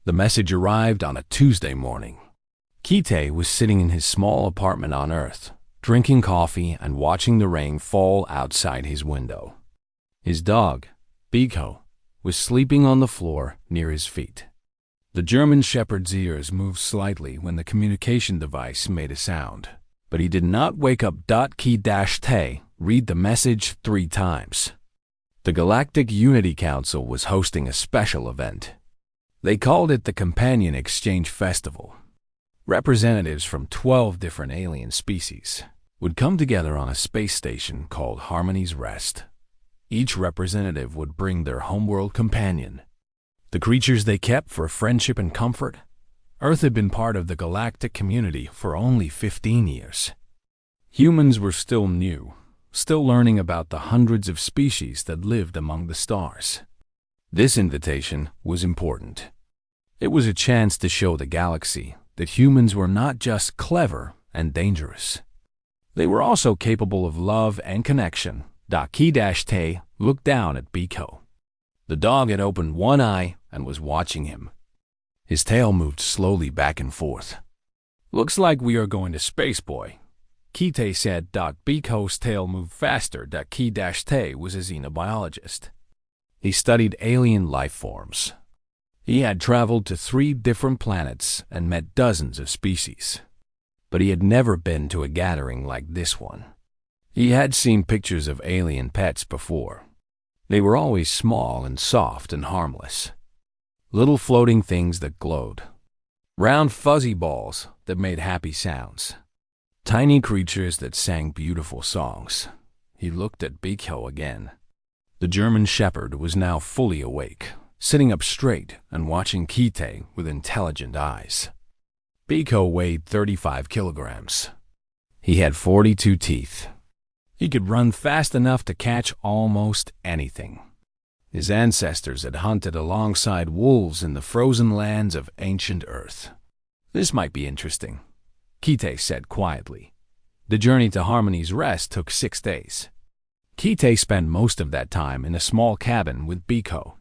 The message arrived on a Tuesday morning. Kite was sitting in his small apartment on Earth, drinking coffee and watching the rain fall outside his window. His dog, Biko, was sleeping on the floor near his feet. The German shepherd's ears moved slightly when the communication device made a sound, but he did not wake up. Key-Te read the message 3 times. The Galactic Unity Council was hosting a special event. They called it the Companion Exchange Festival. Representatives from 12 different alien species would come together on a space station called Harmony's Rest. Each representative would bring their homeworld companion. The creatures they kept for friendship and comfort. Earth had been part of the galactic community for only 15 years. Humans were still new, still learning about the hundreds of species that lived among the stars. This invitation was important. It was a chance to show the galaxy that humans were not just clever and dangerous. They were also capable of love and connection. Key-Te looked down at Biko. The dog had opened one eye and was watching him. His tail moved slowly back and forth. "Looks like we are going to space, boy," Kite said. Biko's tail moved faster. Key-Te was a xenobiologist. He studied alien life forms. He had traveled to 3 different planets and met dozens of species. But he had never been to a gathering like this one. He had seen pictures of alien pets before. They were always small and soft and harmless. Little floating things that glowed. Round fuzzy balls that made happy sounds. Tiny creatures that sang beautiful songs. He looked at Biko again. The German shepherd was now fully awake, sitting up straight and watching Kite with intelligent eyes. Biko weighed 35 kilograms. He had 42 teeth. He could run fast enough to catch almost anything. His ancestors had hunted alongside wolves in the frozen lands of ancient Earth. "This might be interesting," Kite said quietly. The journey to Harmony's Rest took 6 days. Kite spent most of that time in a small cabin with Biko.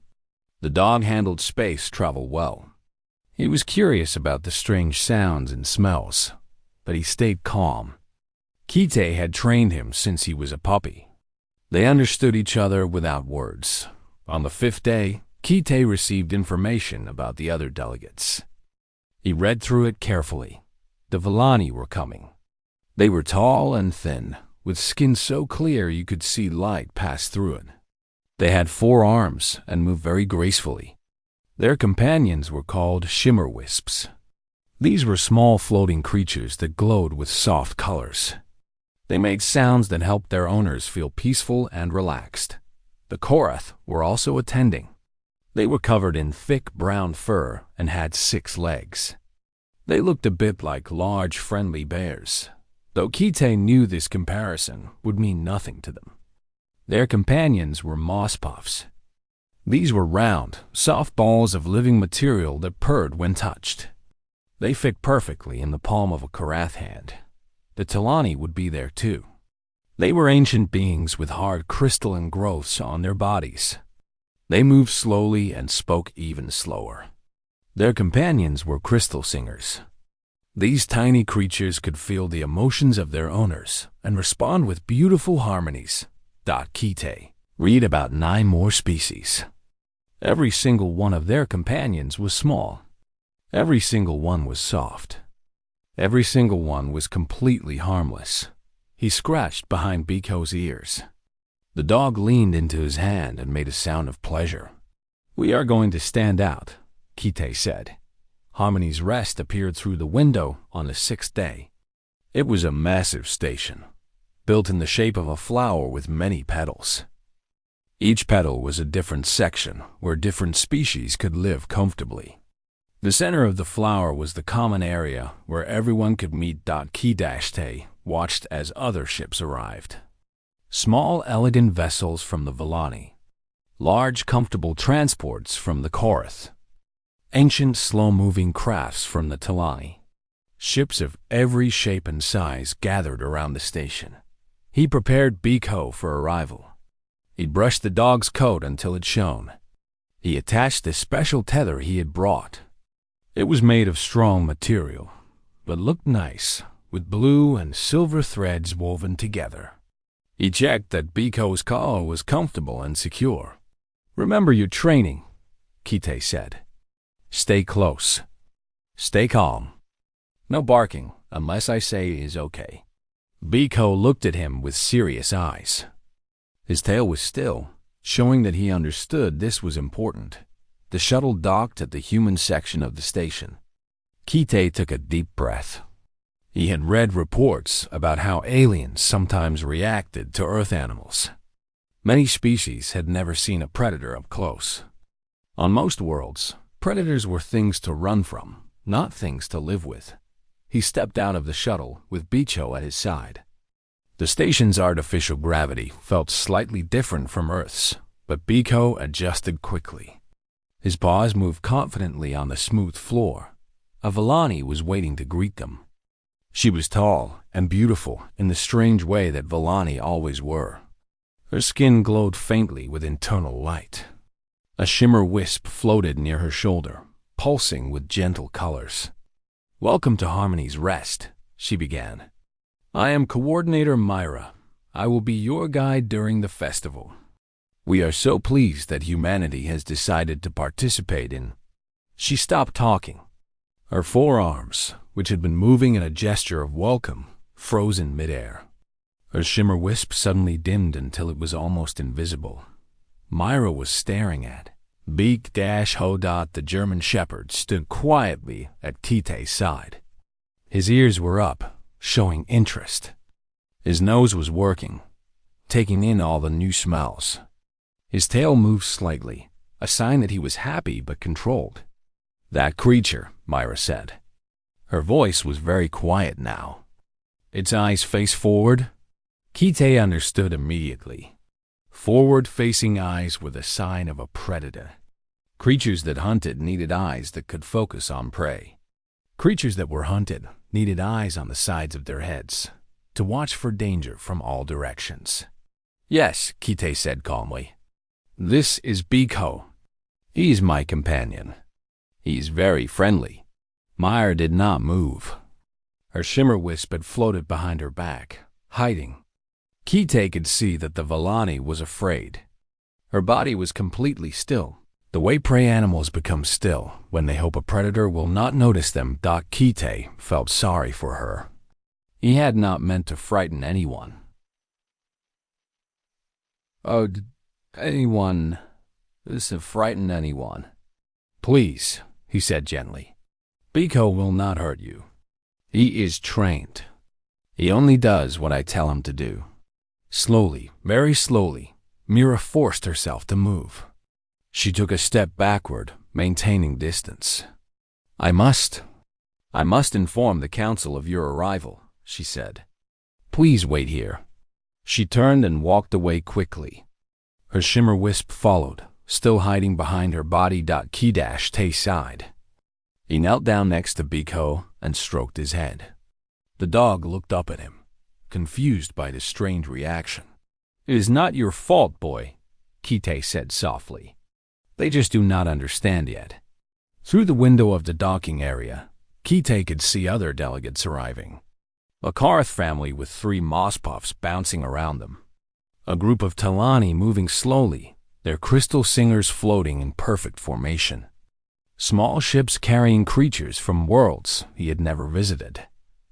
The dog handled space travel well. He was curious about the strange sounds and smells, but he stayed calm. Kite had trained him since he was a puppy. They understood each other without words. On the 5th day, Kite received information about the other delegates. He read through it carefully. The Villani were coming. They were tall and thin, with skin so clear you could see light pass through it. They had 4 arms and moved very gracefully. Their companions were called shimmer wisps. These were small floating creatures that glowed with soft colors. They made sounds that helped their owners feel peaceful and relaxed. The Korath were also attending. They were covered in thick brown fur and had 6 legs. They looked a bit like large friendly bears, though Kite knew this comparison would mean nothing to them. Their companions were moss puffs. These were round, soft balls of living material that purred when touched. They fit perfectly in the palm of a Korath hand. The Tilani would be there too. They were ancient beings with hard crystalline growths on their bodies. They moved slowly and spoke even slower. Their companions were crystal singers. These tiny creatures could feel the emotions of their owners and respond with beautiful harmonies. Kite read about 9 more species. Every single one of their companions was small. Every single one was soft. Every single one was completely harmless. He scratched behind Biko's ears. The dog leaned into his hand and made a sound of pleasure. "We are going to stand out," Kite said. Harmony's Rest appeared through the window on the 6th day. It was a massive station, built in the shape of a flower with many petals. Each petal was a different section where different species could live comfortably. The center of the flower was the common area where everyone could meet. Key-Te watched as other ships arrived. Small, elegant vessels from the Villani. Large, comfortable transports from the Korath. Ancient, slow-moving crafts from the Tilani. Ships of every shape and size gathered around the station. He prepared Biko for arrival. He brushed the dog's coat until it shone. He attached the special tether he had brought. It was made of strong material, but looked nice, with blue and silver threads woven together. He checked that Biko's collar was comfortable and secure. "Remember your training," Kite said. "Stay close. Stay calm. No barking unless I say it is okay." Biko looked at him with serious eyes. His tail was still, showing that he understood this was important. The shuttle docked at the human section of the station. Kite took a deep breath. He had read reports about how aliens sometimes reacted to Earth animals. Many species had never seen a predator up close. On most worlds, predators were things to run from, not things to live with. He stepped out of the shuttle with Bicho at his side. The station's artificial gravity felt slightly different from Earth's, but Biko adjusted quickly. His paws moved confidently on the smooth floor. A Vellani was waiting to greet them. She was tall and beautiful in the strange way that Vellani always were. Her skin glowed faintly with internal light. A shimmer wisp floated near her shoulder, pulsing with gentle colors. "Welcome to Harmony's Rest," she began. "I am Coordinator Myra. I will be your guide during the festival. We are so pleased that humanity has decided to participate in—" She stopped talking. Her forearms, which had been moving in a gesture of welcome, froze in midair. Her shimmer wisp suddenly dimmed until it was almost invisible. Myra was staring at Beak-Hodot, the German shepherd, stood quietly at Kite's side. His ears were up, showing interest. His nose was working, taking in all the new smells. His tail moved slightly, a sign that he was happy but controlled. "That creature," Myra said. Her voice was very quiet now. "Its eyes face forward?" Kite understood immediately. Forward-facing eyes were the sign of a predator. Creatures that hunted needed eyes that could focus on prey. Creatures that were hunted needed eyes on the sides of their heads, to watch for danger from all directions. "Yes," Kite said calmly. "This is Biko. He is my companion. He is very friendly." Myra did not move. Her shimmer wisp had floated behind her back, hiding. Kite could see that the Vellani was afraid. Her body was completely still, the way prey animals become still when they hope a predator will not notice them. Kite felt sorry for her. He had not meant to frighten anyone. "Oh, did anyone frighten anyone?" "Please," he said gently. "Biko will not hurt you. He is trained. He only does what I tell him to do." Slowly, very slowly, Myra forced herself to move. She took a step backward, maintaining distance. I must inform the council of your arrival," she said. "Please wait here." She turned and walked away quickly. Her shimmer wisp followed, still hiding behind her body. Kite sighed. He knelt down next to Biko and stroked his head. The dog looked up at him, confused by this strange reaction. "It is not your fault, boy," Kite said softly. "They just do not understand yet." Through the window of the docking area, Kite could see other delegates arriving. A Karth family with 3 moss puffs bouncing around them. A group of Talani moving slowly, their crystal singers floating in perfect formation. Small ships carrying creatures from worlds he had never visited,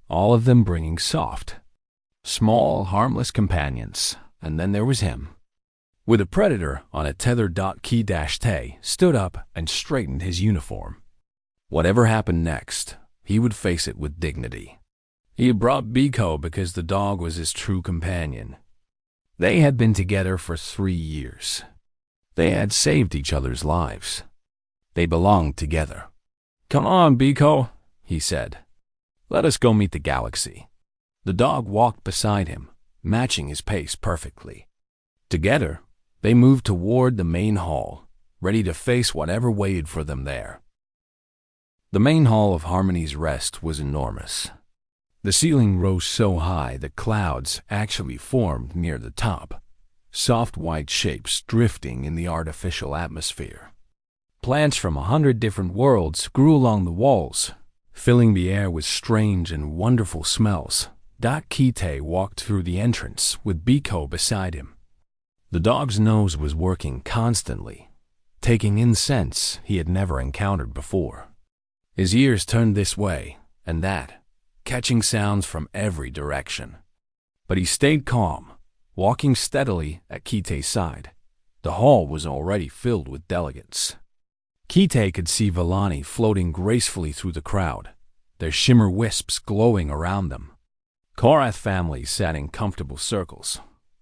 all of them bringing soft, small, harmless companions. And then there was him, with a predator on a Tether. Kite stood up and straightened his uniform. Whatever happened next, he would face it with dignity. He had brought Biko because the dog was his true companion. They had been together for 3 years. They had saved each other's lives. They belonged together. "Come on, Biko," he said. "Let us go meet the galaxy." The dog walked beside him, matching his pace perfectly. Together, they moved toward the main hall, ready to face whatever waited for them there. The main hall of Harmony's Rest was enormous. The ceiling rose so high that clouds actually formed near the top, soft white shapes drifting in the artificial atmosphere. Plants from 100 different worlds grew along the walls, filling the air with strange and wonderful smells. Kite walked through the entrance with Biko beside him. The dog's nose was working constantly, taking in scents he had never encountered before. His ears turned this way and that, catching sounds from every direction. But he stayed calm, walking steadily at Kite's side. The hall was already filled with delegates. Kite could see Villani floating gracefully through the crowd, their shimmer wisps glowing around them. Korath families sat in comfortable circles,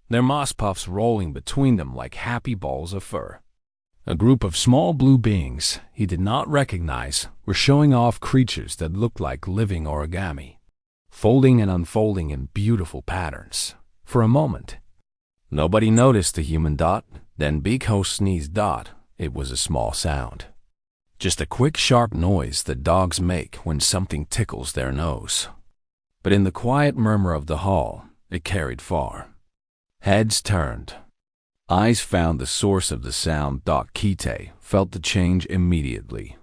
their moss puffs rolling between them like happy balls of fur. A group of small blue beings he did not recognize were showing off creatures that looked like living origami, folding and unfolding in beautiful patterns. For a moment, nobody noticed the human dot, then Biko sneezed. It was a small sound. Just a quick, sharp noise that dogs make when something tickles their nose. But in the quiet murmur of the hall, it carried far. Heads turned. Eyes found the source of the sound. Kite felt the change immediately.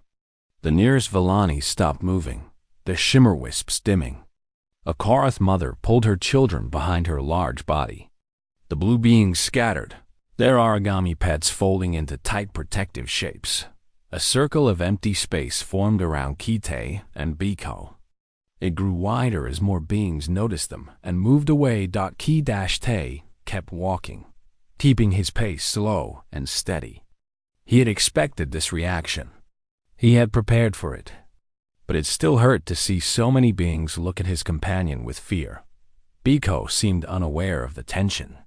The nearest Villani stopped moving, their shimmer wisps dimming. A Korath mother pulled her children behind her large body. The blue beings scattered, their origami pets folding into tight protective shapes. A circle of empty space formed around Kite and Biko. It grew wider as more beings noticed them and moved away. Kite kept walking, keeping his pace slow and steady. He had expected this reaction. He had prepared for it. But it still hurt to see so many beings look at his companion with fear. Biko seemed unaware of the tension.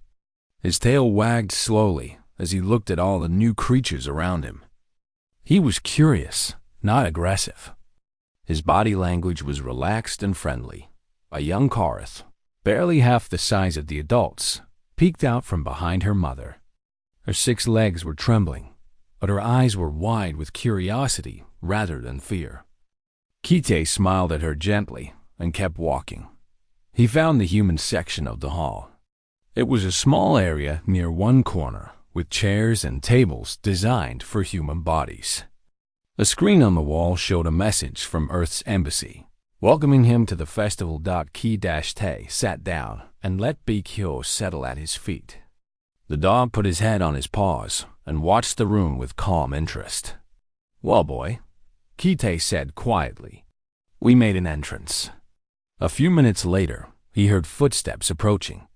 His tail wagged slowly as he looked at all the new creatures around him. He was curious, not aggressive. His body language was relaxed and friendly. A young Korath, barely half the size of the adults, peeked out from behind her mother. Her 6 legs were trembling, but her eyes were wide with curiosity rather than fear. Kite smiled at her gently and kept walking. He found the human section of the hall. It was a small area near one corner, with chairs and tables designed for human bodies. A screen on the wall showed a message from Earth's embassy, welcoming him to the festival. Kite sat down and let Biko settle at his feet. The dog put his head on his paws and watched the room with calm interest. "Well, boy," Kite said quietly, "we made an entrance." A few minutes later, he heard footsteps approaching.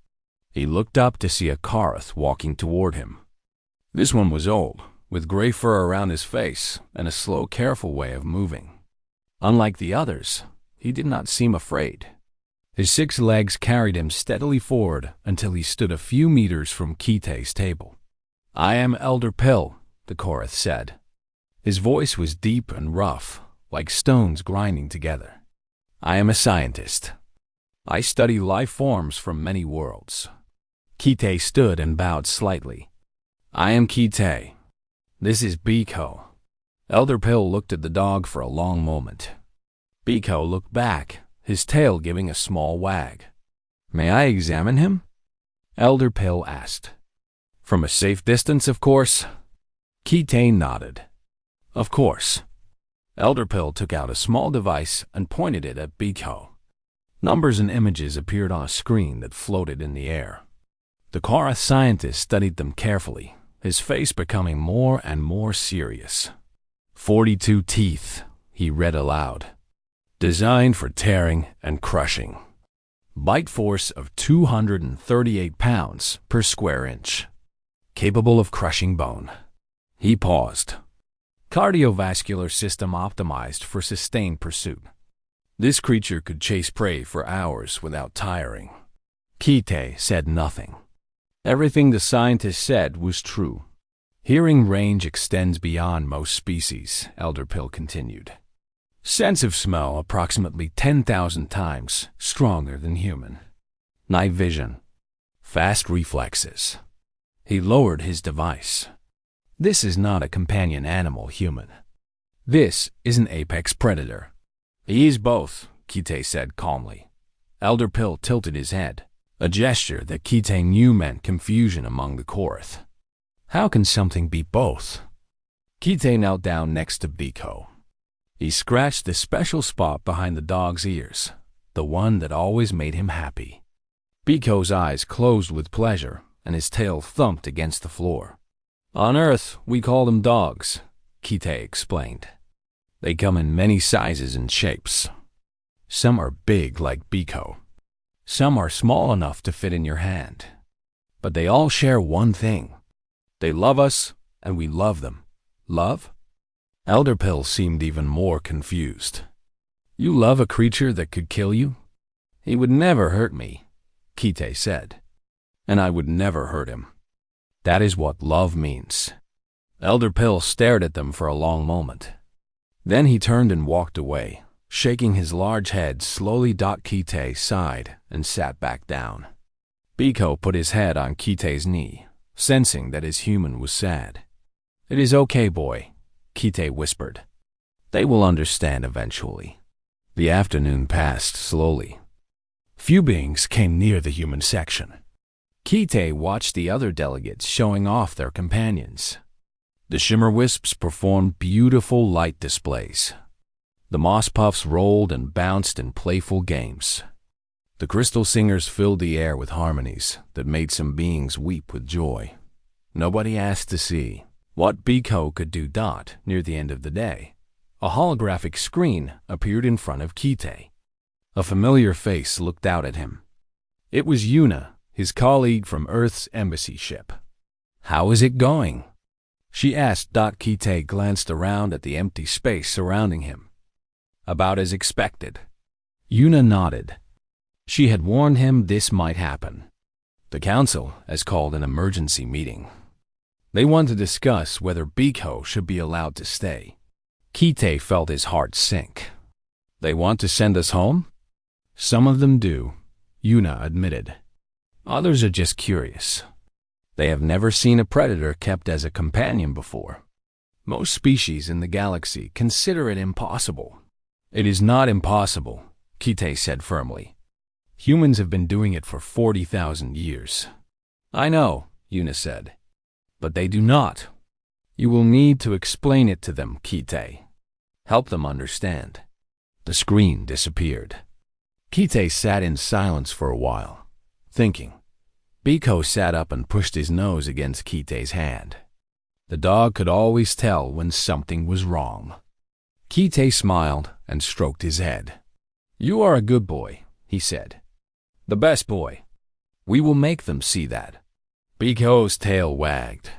He looked up to see a Korath walking toward him. This one was old, with gray fur around his face and a slow, careful way of moving. Unlike the others, he did not seem afraid. His 6 legs carried him steadily forward until he stood a few meters from Kite's table. "I am Elder Pill," the Korath said. His voice was deep and rough, like stones grinding together. "I am a scientist. I study life forms from many worlds." Kite stood and bowed slightly. "I am Kite. This is Biko." Elder Pill looked at the dog for a long moment. Biko looked back, his tail giving a small wag. "May I examine him?" Elder Pill asked. "From a safe distance, of course." Kite nodded. "Of course." Elder Pill took out a small device and pointed it at Biko. Numbers and images appeared on a screen that floated in the air. The Korath scientist studied them carefully, his face becoming more and more serious. 42 teeth, he read aloud. Designed for tearing and crushing. Bite force of 238 pounds per square inch. Capable of crushing bone. He paused. Cardiovascular system optimized for sustained pursuit. This creature could chase prey for hours without tiring. Kite said nothing. Everything the scientist said was true. Hearing range extends beyond most species, Elder Pill continued. Sense of smell approximately 10,000 times stronger than human. Night vision. Fast reflexes. He lowered his device. This is not a companion animal human. This is an apex predator. He is both, Kite said calmly. Elder Pill tilted his head, a gesture that Kite knew meant confusion among the Korath. How can something be both? Kite knelt down next to Biko. He scratched the special spot behind the dog's ears, the one that always made him happy. Biko's eyes closed with pleasure, and his tail thumped against the floor. On Earth, we call them dogs, Kite explained. They come in many sizes and shapes. Some are big like Biko. Some are small enough to fit in your hand. But they all share one thing. They love us, and we love them. Love? Elder Pill seemed even more confused. You love a creature that could kill you? He would never hurt me, Kite said. And I would never hurt him. That is what love means. Elder Pill stared at them for a long moment. Then he turned and walked away, shaking his large head slowly. Kite sighed and sat back down. Biko put his head on Kite's knee, sensing that his human was sad. It is okay, boy, Kite whispered. They will understand eventually. The afternoon passed slowly. Few beings came near the human section. Kite watched the other delegates showing off their companions. The shimmer wisps performed beautiful light displays. The moss puffs rolled and bounced in playful games. The crystal singers filled the air with harmonies that made some beings weep with joy. Nobody asked to see what Biko could do. Near the end of the day, a holographic screen appeared in front of Kite. A familiar face looked out at him. It was Yuna, his colleague from Earth's embassy ship. How is it going? She asked. Kite glanced around at the empty space surrounding him. About as expected. Yuna nodded. She had warned him this might happen. The council has called an emergency meeting. They want to discuss whether Biko should be allowed to stay. Kite felt his heart sink. They want to send us home? Some of them do, Yuna admitted. Others are just curious. They have never seen a predator kept as a companion before. Most species in the galaxy consider it impossible. It is not impossible, Kite said firmly. Humans have been doing it for 40,000 years. I know, Yuna said. But they do not. You will need to explain it to them, Kite. Help them understand. The screen disappeared. Kite sat in silence for a while, thinking. Biko sat up and pushed his nose against Kite's hand. The dog could always tell when something was wrong. Kite smiled and stroked his head. You are a good boy, he said. The best boy. We will make them see that. Biko's tail wagged.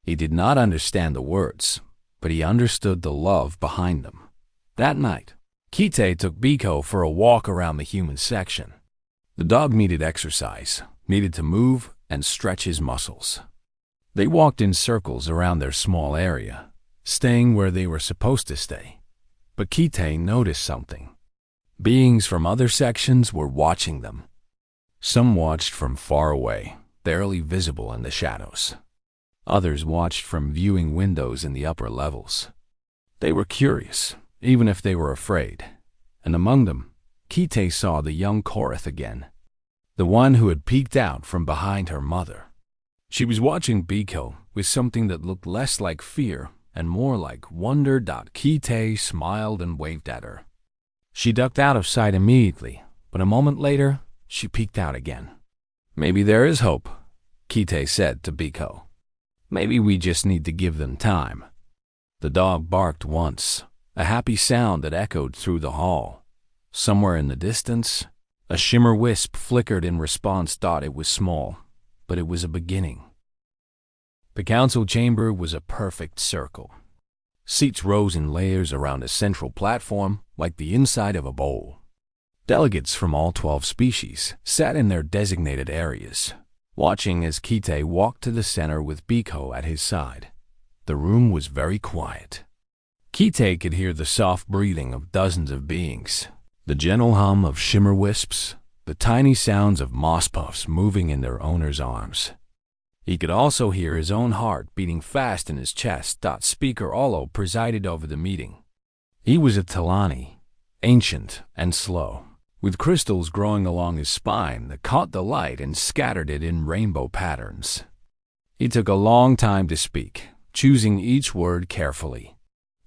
He did not understand the words, but he understood the love behind them. That night, Kite took Biko for a walk around the human section. The dog needed exercise, needed to move and stretch his muscles. They walked in circles around their small area, staying where they were supposed to stay. But Kite noticed something. Beings from other sections were watching them. Some watched from far away, barely visible in the shadows. Others watched from viewing windows in the upper levels. They were curious, even if they were afraid. And among them, Kite saw the young Korath again, the one who had peeked out from behind her mother. She was watching Biko with something that looked less like fear and more like wonder. Kite smiled and waved at her. She ducked out of sight immediately, but a moment later, she peeked out again. Maybe there is hope, Kite said to Biko. Maybe we just need to give them time. The dog barked once, a happy sound that echoed through the hall. Somewhere in the distance, a shimmer wisp flickered in response. It was small, but it was a beginning. The council chamber was a perfect circle. Seats rose in layers around a central platform like the inside of a bowl. Delegates from all 12 species sat in their designated areas, watching as Kite walked to the center with Biko at his side. The room was very quiet. Kite could hear the soft breathing of dozens of beings, the gentle hum of shimmer wisps, the tiny sounds of moss puffs moving in their owner's arms. He could also hear his own heart beating fast in his chest. Speaker Olo presided over the meeting. He was a Talani, ancient and slow, with crystals growing along his spine that caught the light and scattered it in rainbow patterns. He took a long time to speak, choosing each word carefully.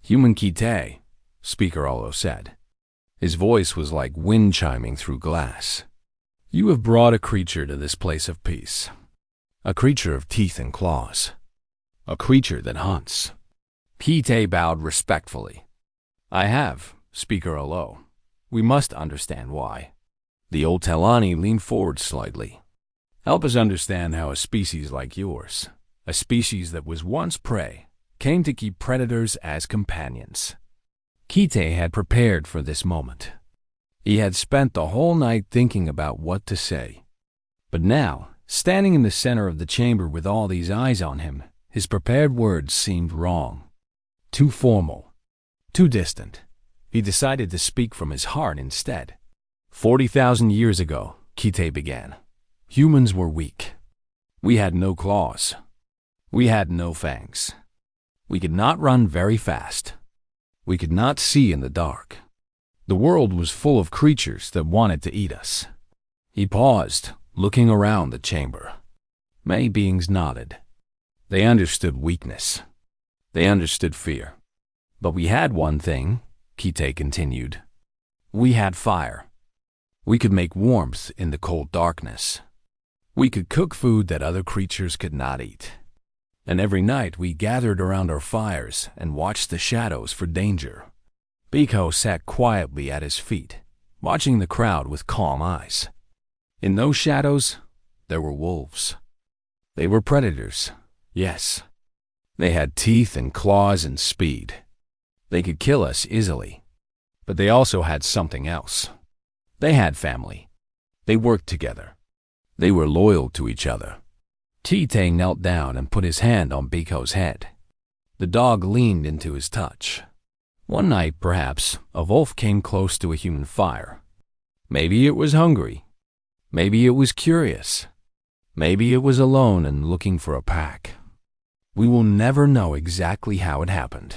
Human Kite, Speaker Olo said. His voice was like wind chiming through glass. You have brought a creature to this place of peace. A creature of teeth and claws. A creature that hunts. Kite bowed respectfully. I have, Speaker Olo. We must understand why. The old Telani leaned forward slightly. Help us understand how a species like yours, a species that was once prey, came to keep predators as companions. Kite had prepared for this moment. He had spent the whole night thinking about what to say. But now, standing in the center of the chamber with all these eyes on him, his prepared words seemed wrong. Too formal. Too distant. He decided to speak from his heart instead. 40,000 years ago, Kite began, humans were weak. We had no claws. We had no fangs. We could not run very fast. We could not see in the dark. The world was full of creatures that wanted to eat us. He paused, looking around the chamber. Many beings nodded. They understood weakness. They understood fear. But we had one thing, Kite continued. We had fire. We could make warmth in the cold darkness. We could cook food that other creatures could not eat. And every night we gathered around our fires and watched the shadows for danger. Biko sat quietly at his feet, watching the crowd with calm eyes. In those shadows, there were wolves. They were predators, yes. They had teeth and claws and speed. They could kill us easily. But they also had something else. They had family. They worked together. They were loyal to each other. Kite knelt down and put his hand on Biko's head. The dog leaned into his touch. One night, perhaps, a wolf came close to a human fire. Maybe it was hungry. Maybe it was curious. Maybe it was alone and looking for a pack. We will never know exactly how it happened.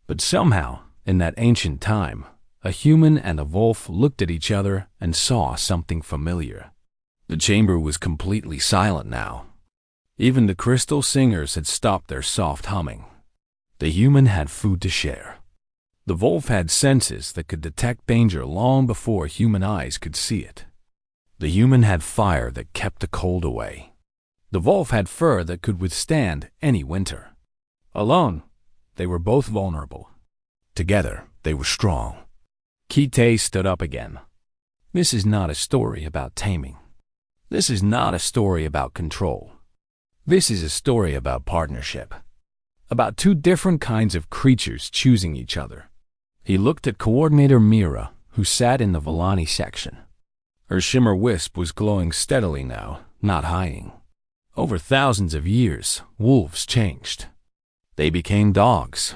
But somehow, in that ancient time, a human and a wolf looked at each other and saw something familiar. The chamber was completely silent now. Even the crystal singers had stopped their soft humming. The human had food to share. The wolf had senses that could detect danger long before human eyes could see it. The human had fire that kept the cold away. The wolf had fur that could withstand any winter. Alone, they were both vulnerable. Together, they were strong. Kite stood up again. This is not a story about taming. This is not a story about control. This is a story about partnership. About two different kinds of creatures choosing each other. He looked at Coordinator Mira, who sat in the Volani section. Her shimmer wisp was glowing steadily now, not hiding. Over thousands of years, wolves changed. They became dogs.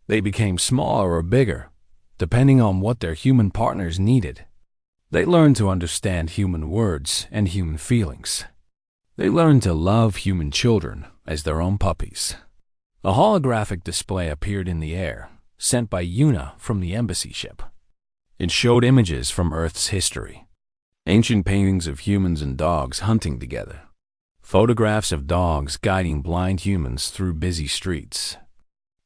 They became smaller or bigger, depending on what their human partners needed. They learned to understand human words and human feelings. They learned to love human children as their own puppies. A holographic display appeared in the air, sent by Yuna from the embassy ship. It showed images from Earth's history. Ancient paintings of humans and dogs hunting together. Photographs of dogs guiding blind humans through busy streets.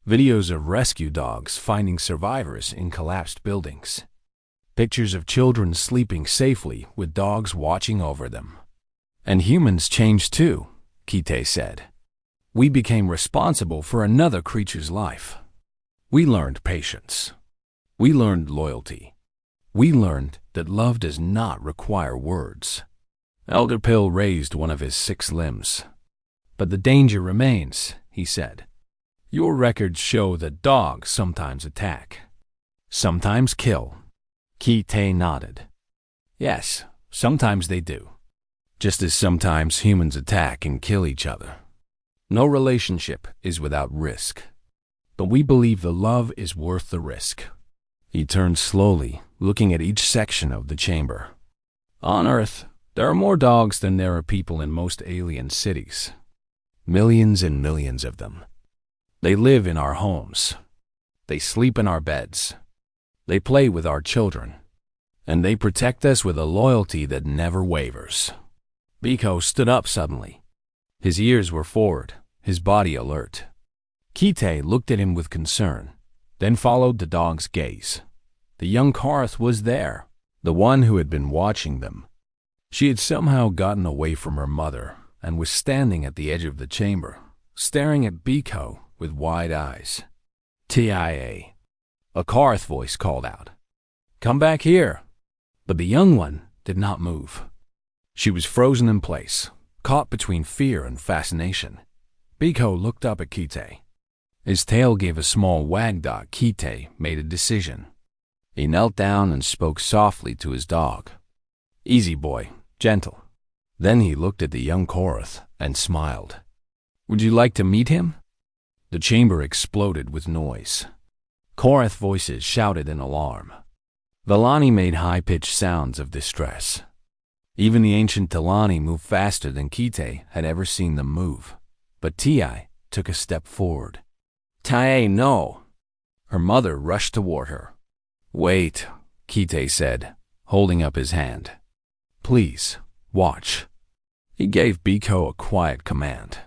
Videos of rescue dogs finding survivors in collapsed buildings. Pictures of children sleeping safely with dogs watching over them. And humans changed too, Kite said. We became responsible for another creature's life. We learned patience. We learned loyalty. We learned that love does not require words. Elder Pill raised one of his 6 limbs. But the danger remains, he said. Your records show that dogs sometimes attack. Sometimes kill. Kite nodded. Yes, sometimes they do. Just as sometimes humans attack and kill each other. No relationship is without risk. But we believe the love is worth the risk. He turned slowly, looking at each section of the chamber. On Earth, there are more dogs than there are people in most alien cities. Millions and millions of them. They live in our homes. They sleep in our beds. They play with our children. And they protect us with a loyalty that never wavers. Biko stood up suddenly. His ears were forward, his body alert. Kite looked at him with concern, then followed the dog's gaze. The young Karth was there, the one who had been watching them. She had somehow gotten away from her mother and was standing at the edge of the chamber, staring at Biko with wide eyes. "TIA," a Karth voice called out. "Come back here." But the young one did not move. She was frozen in place, caught between fear and fascination. Biko looked up at Kite. His tail gave a small wag. Kite made a decision. He knelt down and spoke softly to his dog. "Easy, boy, gentle." Then he looked at the young Karth and smiled. "Would you like to meet him?" The chamber exploded with noise. Karth voices shouted in alarm. Vellani made high-pitched sounds of distress. Even the ancient Telani moved faster than Kite had ever seen them move. But Ti took a step forward. "Tie, no!" Her mother rushed toward her. "Wait," Kite said, holding up his hand. "Please, watch." He gave Biko a quiet command.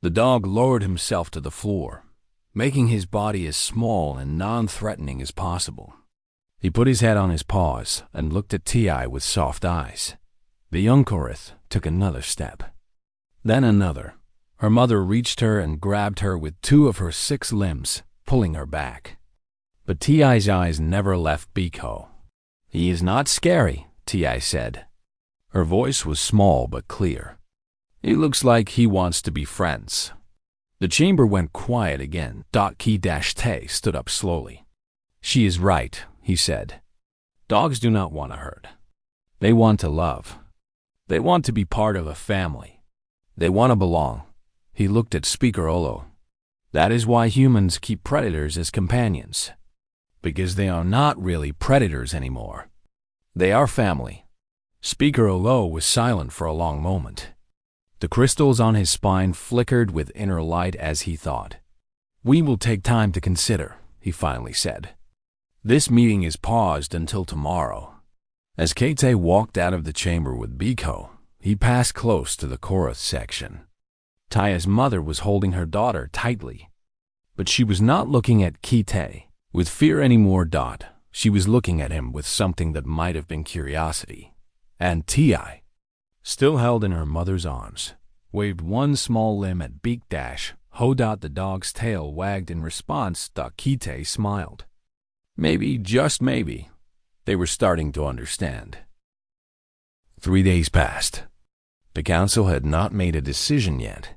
The dog lowered himself to the floor, making his body as small and non-threatening as possible. He put his head on his paws and looked at Ti with soft eyes. The young Karth took another step. Then another. Her mother reached her and grabbed her with 2 of her 6 limbs, pulling her back. But Ti's eyes never left Biko. "He is not scary," Ti said. Her voice was small but clear. "He looks like he wants to be friends." The chamber went quiet again. Ki-Te stood up slowly. "She is right," he said. "Dogs do not want to hurt. They want to love. They want to be part of a family. They want to belong." He looked at Speaker Olo. "That is why humans keep predators as companions. Because they are not really predators anymore. They are family." Speaker Olo was silent for a long moment. The crystals on his spine flickered with inner light as he thought. "We will take time to consider," he finally said. "This meeting is paused until tomorrow." As Kite walked out of the chamber with Biko, he passed close to the Karth section. Taya's mother was holding her daughter tightly. But she was not looking at Kite with fear anymore. She was looking at him with something that might have been curiosity. And Ti, still held in her mother's arms, waved one small limb at Beak Dash. The dog's tail wagged in response. Kite smiled. Maybe, just maybe, they were starting to understand. 3 days passed. The council had not made a decision yet.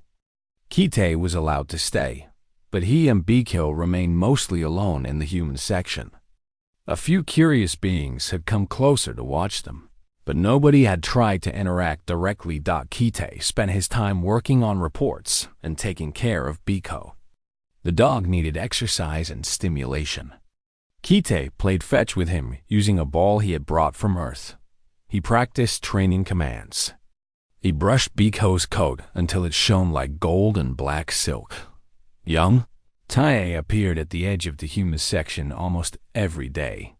Kite was allowed to stay, but he and Biko remained mostly alone in the human section. A few curious beings had come closer to watch them, but nobody had tried to interact directly. Kite spent his time working on reports and taking care of Biko. The dog needed exercise and stimulation. Kite played fetch with him using a ball he had brought from Earth. He practiced training commands. He brushed Biko's coat until it shone like gold and black silk. Young Tae appeared at the edge of the human section almost every day.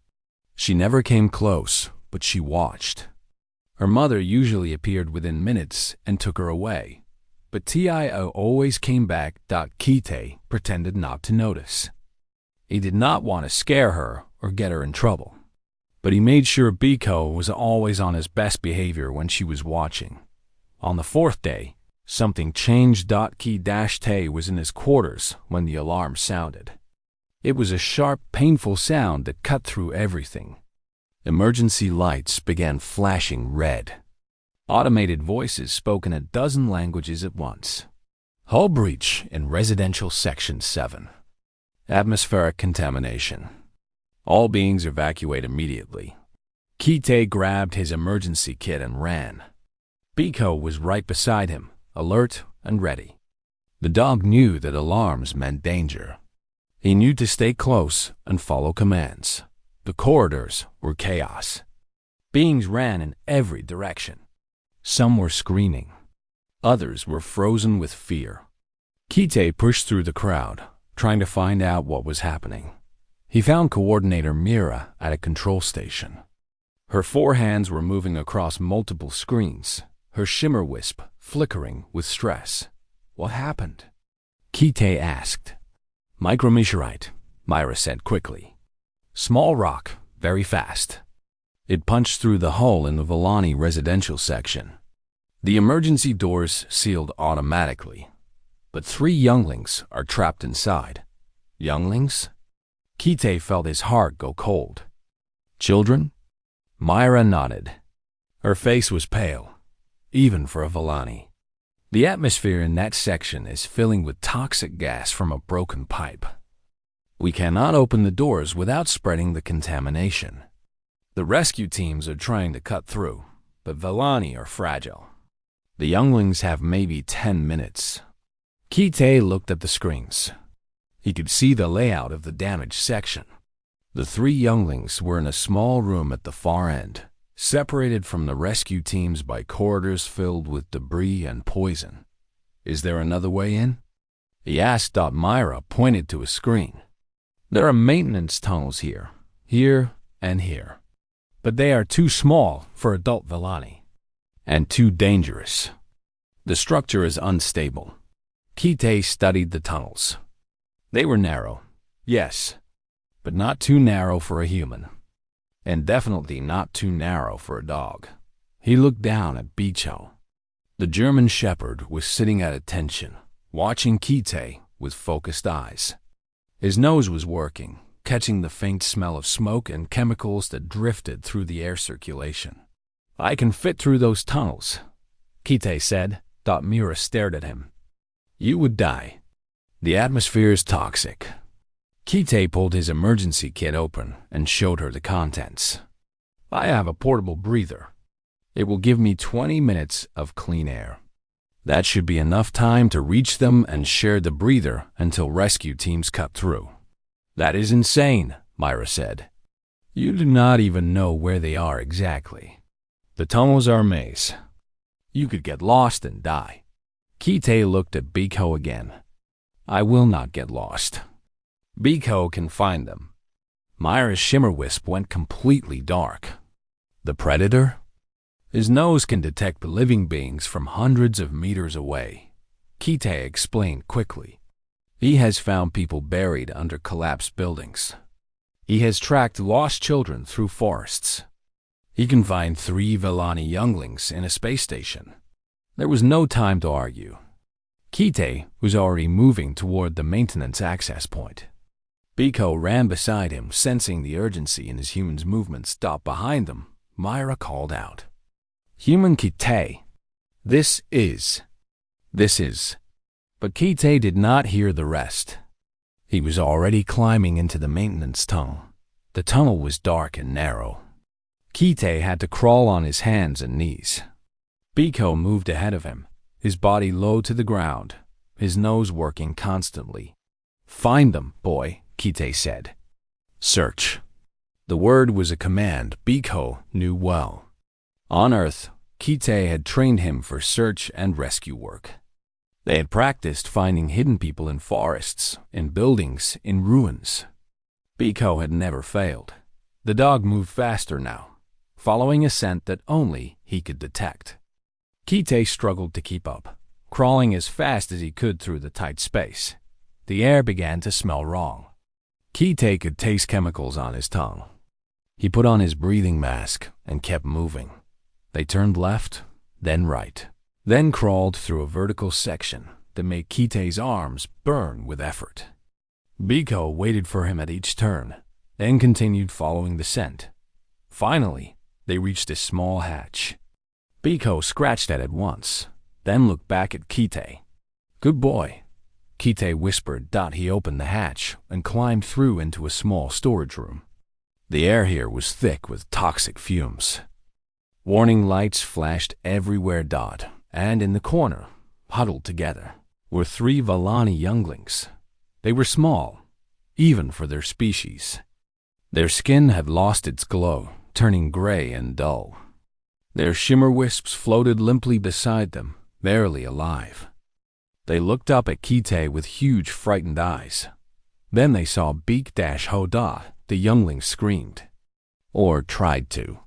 She never came close, but she watched. Her mother usually appeared within minutes and took her away, but Tio always came back. Kite pretended not to notice. He did not want to scare her or get her in trouble, but he made sure Biko was always on his best behavior when she was watching. On the 4th day, something changed. Ki-Te was in his quarters when the alarm sounded. It was a sharp, painful sound that cut through everything. Emergency lights began flashing red. Automated voices spoke in a dozen languages at once. Hull breach in Residential Section 7. Atmospheric contamination. All beings evacuate immediately. Kite grabbed his emergency kit and ran. Biko was right beside him, alert and ready. The dog knew that alarms meant danger. He knew to stay close and follow commands. The corridors were chaos. Beings ran in every direction. Some were screaming. Others were frozen with fear. Kite pushed through the crowd, trying to find out what was happening. He found Coordinator Mira at a control station. Her 4 hands were moving across multiple screens, her shimmer wisp flickering with stress. "What happened?" Kite asked. Micrometeorite, Myra said quickly. Small rock, very fast. It punched through the hole in the Villani residential section. The emergency doors sealed automatically, but 3 younglings are trapped inside. Younglings? Kite felt his heart go cold. Children? Myra nodded. Her face was pale, even for a Villani. The atmosphere in that section is filling with toxic gas from a broken pipe. We cannot open the doors without spreading the contamination. The rescue teams are trying to cut through, but Villani are fragile. The younglings have maybe 10 minutes. Kite looked at the screens. He could see the layout of the damaged section. The 3 younglings were in a small room at the far end, separated from the rescue teams by corridors filled with debris and poison. Is there another way in? He asked. Myra pointed to a screen. There are maintenance tunnels here, and here. But they are too small for adult Villani, and too dangerous. The structure is unstable. Kite studied the tunnels. They were narrow, yes, but not too narrow for a human, and definitely not too narrow for a dog. He looked down at Bicho. The German shepherd was sitting at attention, watching Kite with focused eyes. His nose was working, catching the faint smell of smoke and chemicals that drifted through the air circulation. I can fit through those tunnels, Kite said. Myra stared at him. You would die. The atmosphere is toxic. Kite pulled his emergency kit open and showed her the contents. I have a portable breather. It will give me 20 minutes of clean air. That should be enough time to reach them and share the breather until rescue teams cut through. That is insane, Myra said. You do not even know where they are exactly. The tunnels are a maze. You could get lost and die. Kite looked at Biko again. I will not get lost. Biko can find them. Myra's shimmer wisp went completely dark. The predator? His nose can detect living beings from hundreds of meters away, Kite explained quickly. He has found people buried under collapsed buildings. He has tracked lost children through forests. He can find 3 Villani younglings in a space station. There was no time to argue. Kite was already moving toward the maintenance access point. Biko ran beside him, sensing the urgency in his human's movements. Stopped behind them. Myra called out. Human Kite. This is. But Kite did not hear the rest. He was already climbing into the maintenance tunnel. The tunnel was dark and narrow. Kite had to crawl on his hands and knees. Biko moved ahead of him, his body low to the ground, his nose working constantly. Find them, boy, Kite said. Search. The word was a command Biko knew well. On Earth, Kite had trained him for search and rescue work. They had practiced finding hidden people in forests, in buildings, in ruins. Biko had never failed. The dog moved faster now, following a scent that only he could detect. Kite struggled to keep up, crawling as fast as he could through the tight space. The air began to smell wrong. Kite could taste chemicals on his tongue. He put on his breathing mask and kept moving. They turned left, then right, then crawled through a vertical section that made Kite's arms burn with effort. Biko waited for him at each turn, then continued following the scent. Finally, they reached a small hatch. Biko scratched at it once, then looked back at Kite. Good boy, Kite whispered. He opened the hatch and climbed through into a small storage room. The air here was thick with toxic fumes. Warning lights flashed everywhere. And in the corner, huddled together, were 3 Villani younglings. They were small, even for their species. Their skin had lost its glow, turning gray and dull. Their shimmer wisps floated limply beside them, barely alive. They looked up at Kite with huge, frightened eyes. Then they saw Beak-Ho-Da. The youngling screamed. Or tried to.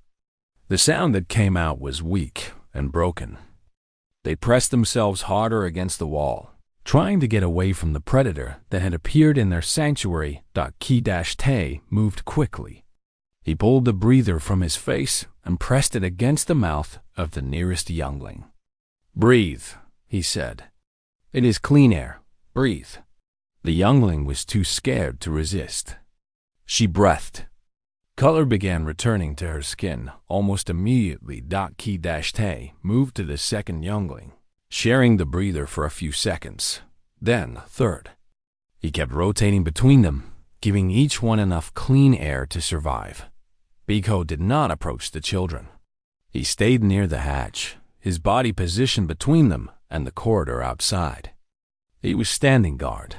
The sound that came out was weak and broken. They pressed themselves harder against the wall, trying to get away from the predator that had appeared in their sanctuary. Ki-Te moved quickly. He pulled the breather from his face and pressed it against the mouth of the nearest youngling. "Breathe," he said. "It is clean air. Breathe." The youngling was too scared to resist. She breathed. Color began returning to her skin almost immediately. Ki-Te moved to the second youngling, sharing the breather for a few seconds, then third. He kept rotating between them, giving each one enough clean air to survive. Biko did not approach the children. He stayed near the hatch, his body positioned between them and the corridor outside. He was standing guard,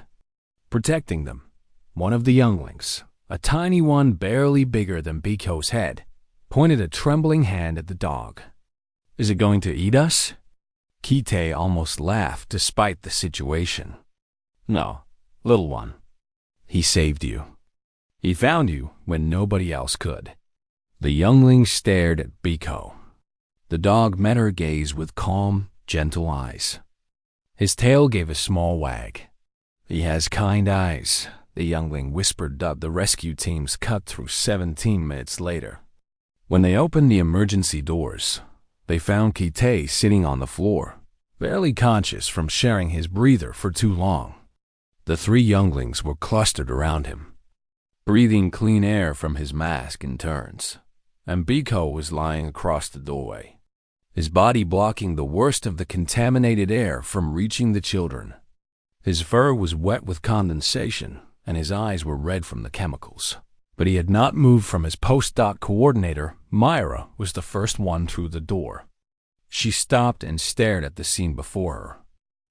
protecting them. One of the younglings, a tiny one barely bigger than Biko's head, pointed a trembling hand at the dog. "Is it going to eat us?" Ki-Te almost laughed despite the situation. "No, little one. He saved you. He found you when nobody else could." The youngling stared at Biko. The dog met her gaze with calm, gentle eyes. His tail gave a small wag. "He has kind eyes," the youngling whispered. The rescue teams cut through 17 minutes later. When they opened the emergency doors, they found Ki-Te sitting on the floor, barely conscious from sharing his breather for too long. The 3 younglings were clustered around him, breathing clean air from his mask in turns, and Biko was lying across the doorway, his body blocking the worst of the contaminated air from reaching the children. His fur was wet with condensation, and his eyes were red from the chemicals. But he had not moved from his post. Coordinator, Myra, was the first one through the door. She stopped and stared at the scene before her.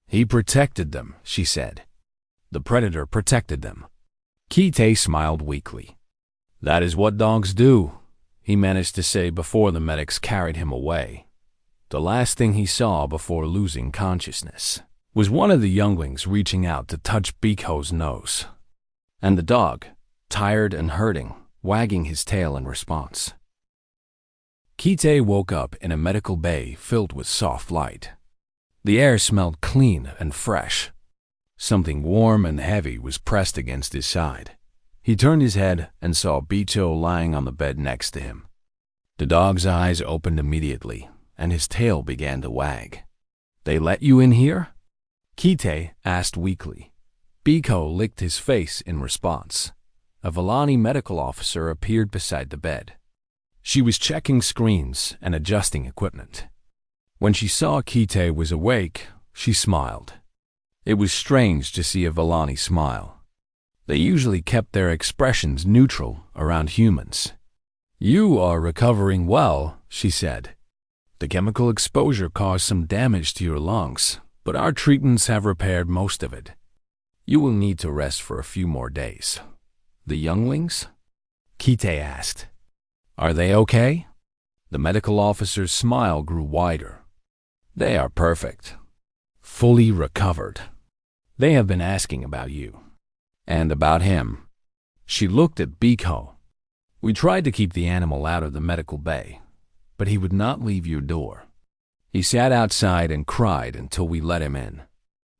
"He protected them," she said. "The predator protected them." Ki-Te smiled weakly. "That is what dogs do," he managed to say before the medics carried him away. The last thing he saw before losing consciousness was one of the younglings reaching out to touch Biko's nose, and the dog, tired and hurting, wagging his tail in response. Ki-Te woke up in a medical bay filled with soft light. The air smelled clean and fresh. Something warm and heavy was pressed against his side. He turned his head and saw Biko lying on the bed next to him. The dog's eyes opened immediately, and his tail began to wag. "They let you in here?" Ki-Te asked weakly. Biko licked his face in response. A Vellani medical officer appeared beside the bed. She was checking screens and adjusting equipment. When she saw Ki-Te was awake, she smiled. It was strange to see a Vellani smile. They usually kept their expressions neutral around humans. "You are recovering well," she said. "The chemical exposure caused some damage to your lungs, but our treatments have repaired most of it. You will need to rest for a few more days." "The younglings?" Ki-Te asked. "Are they okay?" The medical officer's smile grew wider. "They are perfect. Fully recovered. They have been asking about you. And about him." She looked at Biko. "We tried to keep the animal out of the medical bay, but he would not leave your door. He sat outside and cried until we let him in."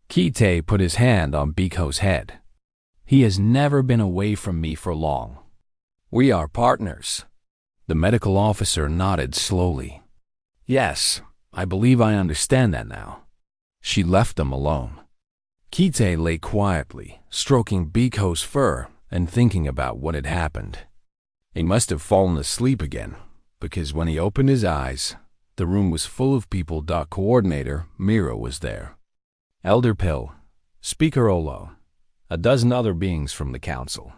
Ki-Te put his hand on Biko's head. "He has never been away from me for long. We are partners." The medical officer nodded slowly. "Yes, I believe I understand that now." She left them alone. Ki-Te lay quietly, stroking Biko's fur and thinking about what had happened. He must have fallen asleep again, because when he opened his eyes, the room was full of people. Coordinator Mira was there. Elder Pill, Speaker Olo, a dozen other beings from the council.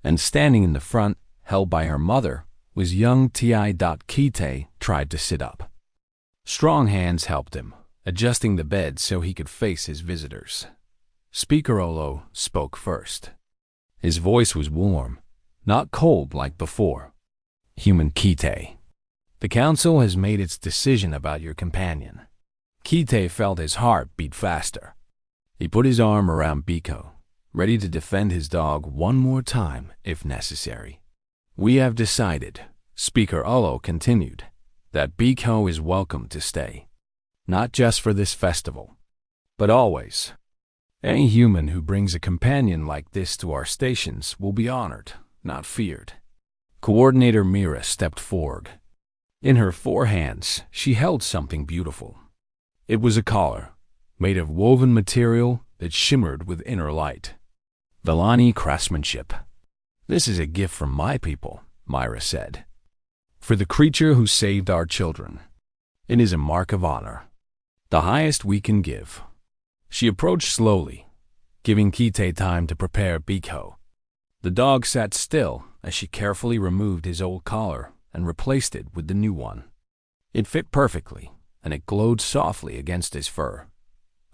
And standing in the front, held by her mother, was young Ti. Ki-Te tried to sit up. Strong hands helped him, adjusting the bed so he could face his visitors. Speaker Olo spoke first. His voice was warm, not cold like before. "Human Ki-Te, the council has made its decision about your companion." Ki-Te felt his heart beat faster. He put his arm around Biko, ready to defend his dog one more time if necessary. "We have decided," Speaker Olo continued, "that Biko is welcome to stay. Not just for this festival, but always. Any human who brings a companion like this to our stations will be honored, not feared. Coordinator Mira stepped forward. In her 4 hands, she held something beautiful. It was a collar, made of woven material that shimmered with inner light. Vellani craftsmanship. This is a gift from my people, Myra said. For the creature who saved our children. It is a mark of honor. The highest we can give. She approached slowly, giving Kite time to prepare Biko. The dog sat still as she carefully removed his old collar and replaced it with the new one. It fit perfectly, and it glowed softly against his fur.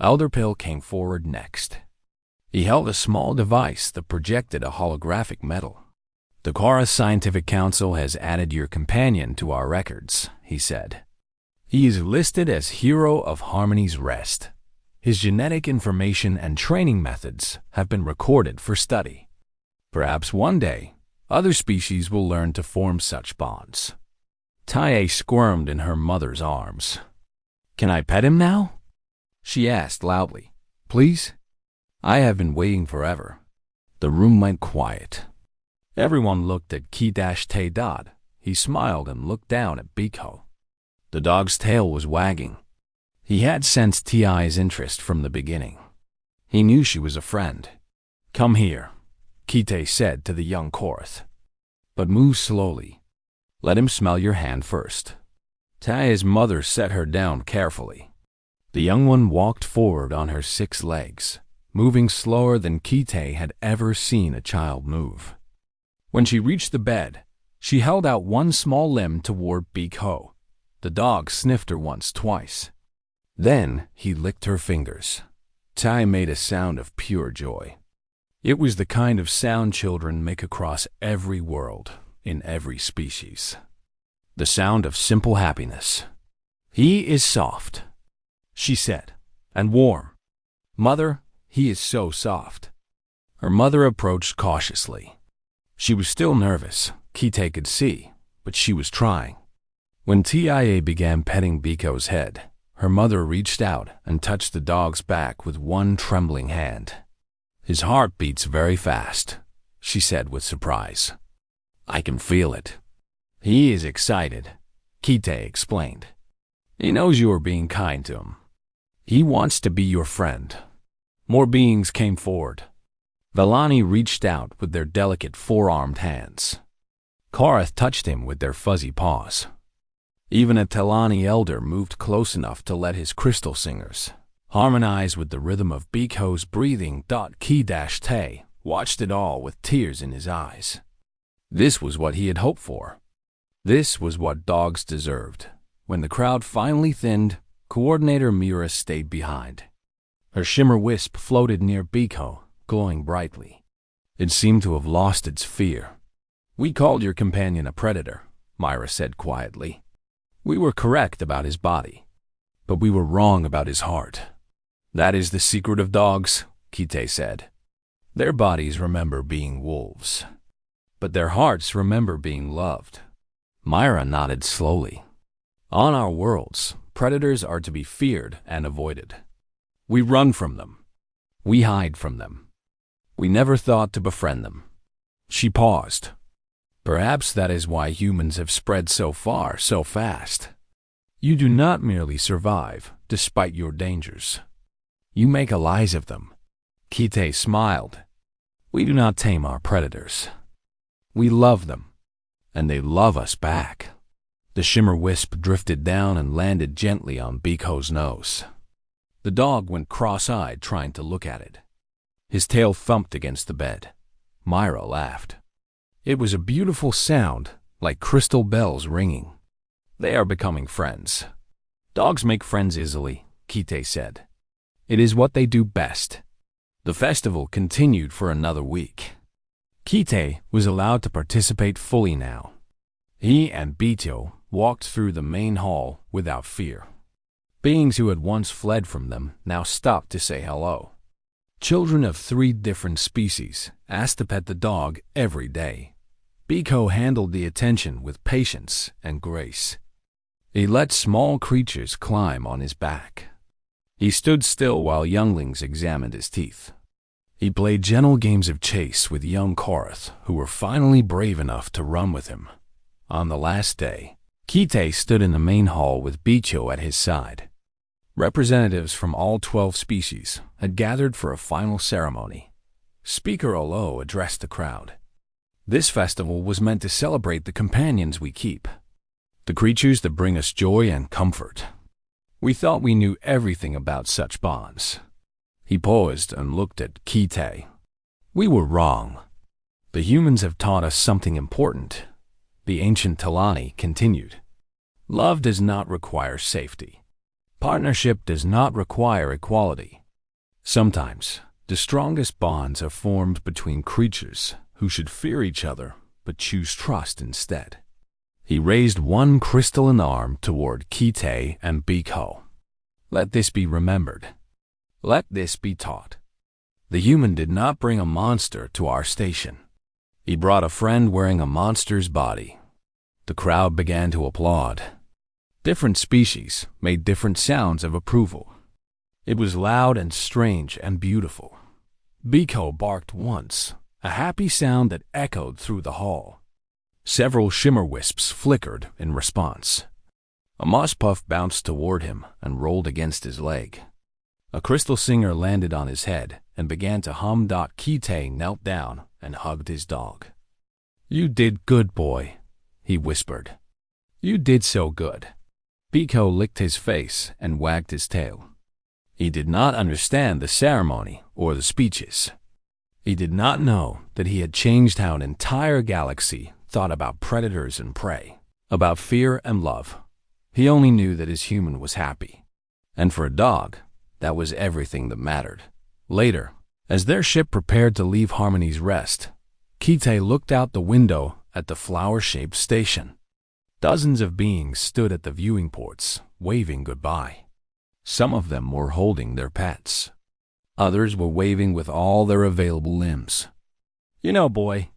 Elderpill came forward next. He held a small device that projected a holographic medal. The Chorus Scientific Council has added your companion to our records, he said. He is listed as Hero of Harmony's Rest. His genetic information and training methods have been recorded for study. Perhaps one day, other species will learn to form such bonds. Tae squirmed in her mother's arms. Can I pet him now? She asked loudly. Please? I have been waiting forever. The room went quiet. Everyone looked at Ki-Tae Dot. He smiled and looked down at Biko. The dog's tail was wagging. He had sensed Ti's interest from the beginning. He knew she was a friend. Come here, Kite said to the young Korath. But move slowly. Let him smell your hand first. Tae's mother set her down carefully. The young one walked forward on her 6 legs, moving slower than Kite had ever seen a child move. When she reached the bed, she held out one small limb toward Biko. The dog sniffed her once, twice. Then he licked her fingers. Tae made a sound of pure joy. It was the kind of sound children make across every world, in every species. The sound of simple happiness. He is soft, she said, and warm. Mother, he is so soft. Her mother approached cautiously. She was still nervous, Kite could see, but she was trying. When Tia began petting Biko's head, her mother reached out and touched the dog's back with one trembling hand. His heart beats very fast, she said with surprise. I can feel it. He is excited, Kite explained. He knows you are being kind to him. He wants to be your friend. More beings came forward. Vellani reached out with their delicate 4-armed hands. Korath touched him with their fuzzy paws. Even a Telani elder moved close enough to let his crystal singers harmonize with the rhythm of Biko's breathing. Ki-Tae watched it all with tears in his eyes. This was what he had hoped for. This was what dogs deserved. When the crowd finally thinned, Coordinator Mira stayed behind. Her shimmer wisp floated near Biko, glowing brightly. It seemed to have lost its fear. We called your companion a predator, Myra said quietly. We were correct about his body, but we were wrong about his heart. That is the secret of dogs, Kite said. Their bodies remember being wolves, but their hearts remember being loved. Myra nodded slowly. On our worlds, predators are to be feared and avoided. We run from them. We hide from them. We never thought to befriend them. She paused. Perhaps that is why humans have spread so far so fast. You do not merely survive despite your dangers. You make allies of them. Kite smiled. We do not tame our predators. We love them, and they love us back. The shimmer wisp drifted down and landed gently on Biko's nose. The dog went cross-eyed trying to look at it. His tail thumped against the bed. Myra laughed. It was a beautiful sound, like crystal bells ringing. They are becoming friends. Dogs make friends easily, Kite said. It is what they do best. The festival continued for another week. Kite was allowed to participate fully now. He and Bito walked through the main hall without fear. Beings who had once fled from them now stopped to say hello. Children of 3 different species asked to pet the dog every day. Biko handled the attention with patience and grace. He let small creatures climb on his back. He stood still while younglings examined his teeth. He played gentle games of chase with young Korath, who were finally brave enough to run with him. On the last day, Kite stood in the main hall with Bicho at his side. Representatives from all 12 species had gathered for a final ceremony. Speaker Olo addressed the crowd. This festival was meant to celebrate the companions we keep, the creatures that bring us joy and comfort. We thought we knew everything about such bonds. He paused and looked at Kite. We were wrong. The humans have taught us something important. The ancient Talani continued. Love does not require safety. Partnership does not require equality. Sometimes, the strongest bonds are formed between creatures who should fear each other but choose trust instead. He raised one crystalline arm toward Kite and Biko. Let this be remembered. Let this be taught. The human did not bring a monster to our station. He brought a friend wearing a monster's body. The crowd began to applaud. Different species made different sounds of approval. It was loud and strange and beautiful. Biko barked once, a happy sound that echoed through the hall. Several shimmer wisps flickered in response. A moss puff bounced toward him and rolled against his leg. A crystal singer landed on his head and began to hum. Kite knelt down and hugged his dog. You did good, boy, he whispered. You did so good. Biko licked his face and wagged his tail. He did not understand the ceremony or the speeches. He did not know that he had changed how an entire galaxy thought about predators and prey, about fear and love. He only knew that his human was happy. And for a dog, that was everything that mattered. Later, as their ship prepared to leave Harmony's Rest, Kite looked out the window at the flower-shaped station. Dozens of beings stood at the viewing ports, waving goodbye. Some of them were holding their pets. Others were waving with all their available limbs. You know, boy,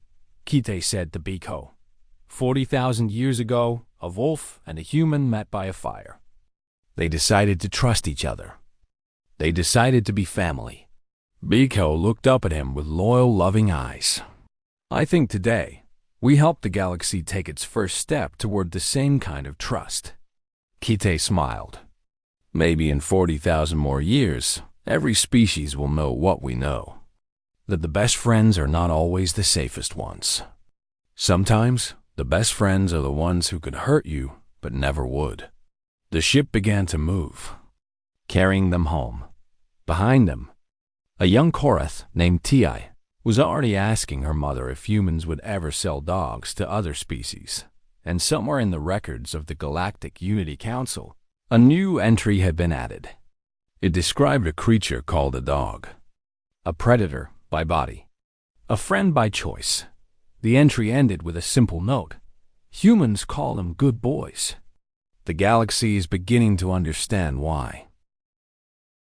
Kite said to Biko, 40,000 years ago, a wolf and a human met by a fire. They decided to trust each other. They decided to be family. Biko looked up at him with loyal, loving eyes. I think today, we helped the galaxy take its first step toward the same kind of trust. Kite smiled. Maybe in 40,000 more years, every species will know what we know. That the best friends are not always the safest ones. Sometimes, the best friends are the ones who could hurt you, but never would. The ship began to move, carrying them home. Behind them, a young Korath named Ti was already asking her mother if humans would ever sell dogs to other species. And somewhere in the records of the Galactic Unity Council, a new entry had been added. It described a creature called a dog, a predator by body, a friend by choice. The entry ended with a simple note. Humans call them good boys. The galaxy is beginning to understand why.